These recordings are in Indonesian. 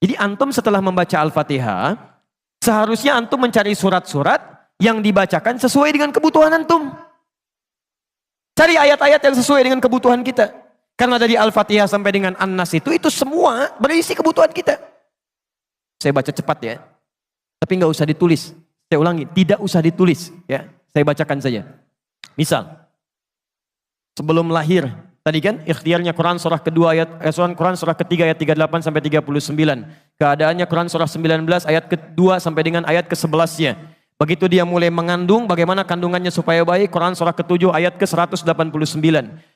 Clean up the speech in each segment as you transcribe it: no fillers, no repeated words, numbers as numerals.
Jadi antum setelah membaca Al-Fatihah, seharusnya antum mencari surat-surat yang dibacakan sesuai dengan kebutuhan antum. Cari ayat-ayat yang sesuai dengan kebutuhan kita. Karena dari Al-Fatihah sampai dengan An-Nas itu semua berisi kebutuhan kita. Saya baca cepat ya. Tapi nggak usah ditulis. Saya ulangi, tidak usah ditulis. Ya, saya bacakan saja. Misal, sebelum lahir, tadi kan ikhtiarnya Quran surah kedua Quran surah ketiga ayat 38 sampai 39. Keadaannya Quran surah 19 ayat kedua sampai dengan ayat ke-11-nya. Begitu dia mulai mengandung, bagaimana kandungannya supaya baik, Quran surah ke-7 ayat ke-189.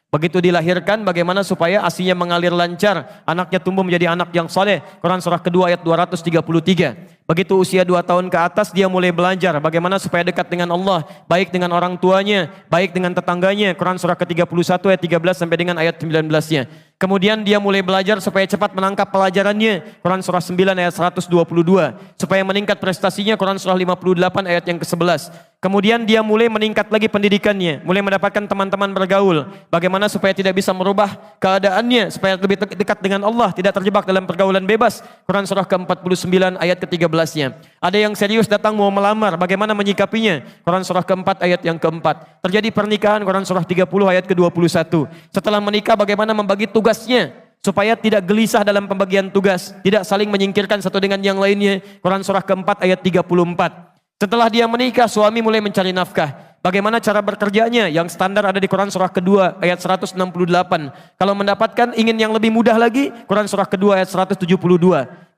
Begitu dilahirkan, bagaimana supaya ASInya mengalir lancar, anaknya tumbuh menjadi anak yang saleh, Quran surah kedua ayat 233. Begitu usia 2 tahun ke atas, dia mulai belajar bagaimana supaya dekat dengan Allah, baik dengan orang tuanya, baik dengan tetangganya, Quran surah ke-31 ayat 13 sampai dengan ayat 19-nya. Kemudian dia mulai belajar supaya cepat menangkap pelajarannya, Quran surah 9 ayat 122. Supaya meningkat prestasinya, Quran surah 58 ayat yang ke-11. Kemudian dia mulai meningkat lagi pendidikannya, mulai mendapatkan teman-teman bergaul. Bagaimana supaya tidak bisa merubah keadaannya, supaya lebih dekat dengan Allah, tidak terjebak dalam pergaulan bebas. Quran surah ke-49 ayat ke-13-nya. Ada yang serius datang mau melamar, bagaimana menyikapinya? Quran surah ke-4 ayat yang ke-4. Terjadi pernikahan, Quran surah 30 ayat ke-21. Setelah menikah, bagaimana membagi tugasnya supaya tidak gelisah dalam pembagian tugas, tidak saling menyingkirkan satu dengan yang lainnya. Quran surah ke-4 ayat 34. Setelah dia menikah, suami mulai mencari nafkah. Bagaimana cara bekerjanya? Yang standar ada di Quran surah kedua ayat 168. Kalau mendapatkan ingin yang lebih mudah lagi, Quran surah kedua ayat 172.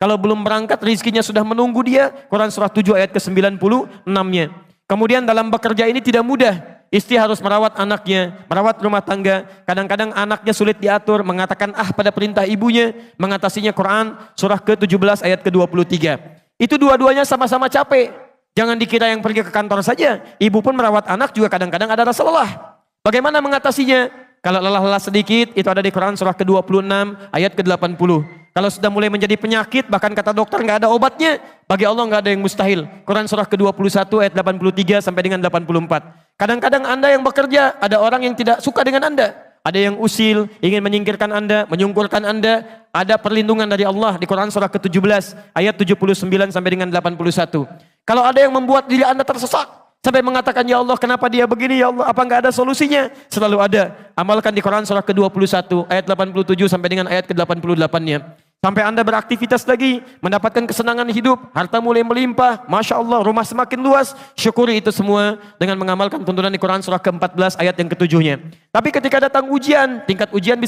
Kalau belum berangkat, rizkinya sudah menunggu dia, Quran surah 7 ayat ke-96-nya. Kemudian dalam bekerja ini tidak mudah. Istri harus merawat anaknya, merawat rumah tangga. Kadang-kadang anaknya sulit diatur, mengatakan pada perintah ibunya, mengatasinya Quran surah ke-17 ayat ke-23. Itu dua-duanya sama-sama capek. Jangan dikira yang pergi ke kantor saja. Ibu pun merawat anak juga kadang-kadang ada rasa lelah. Bagaimana mengatasinya? Kalau lelah-lelah sedikit, itu ada di Quran surah ke-26 ayat ke-80. Kalau sudah mulai menjadi penyakit, bahkan kata dokter nggak ada obatnya, bagi Allah nggak ada yang mustahil. Quran surah ke-21 ayat 83 sampai dengan 84. Kadang-kadang Anda yang bekerja, ada orang yang tidak suka dengan Anda. Ada yang usil, ingin menyingkirkan Anda, menyungkurkan Anda. Ada perlindungan dari Allah di Quran surah ke-17 ayat 79 sampai dengan 81. Kalau ada yang membuat diri Anda tersesat sampai mengatakan, ya Allah kenapa dia begini, ya Allah apa enggak ada solusinya? Selalu ada. Amalkan di Quran surah ke-21 ayat 87 sampai dengan ayat ke-88-nya. Sampai Anda beraktivitas lagi, mendapatkan kesenangan hidup, harta mulai melimpah, Masya Allah, rumah semakin luas, syukuri itu semua dengan mengamalkan tuntunan di Quran surah ke-14 ayat yang ke-7-nya. Tapi ketika datang ujian, tingkat ujian bisa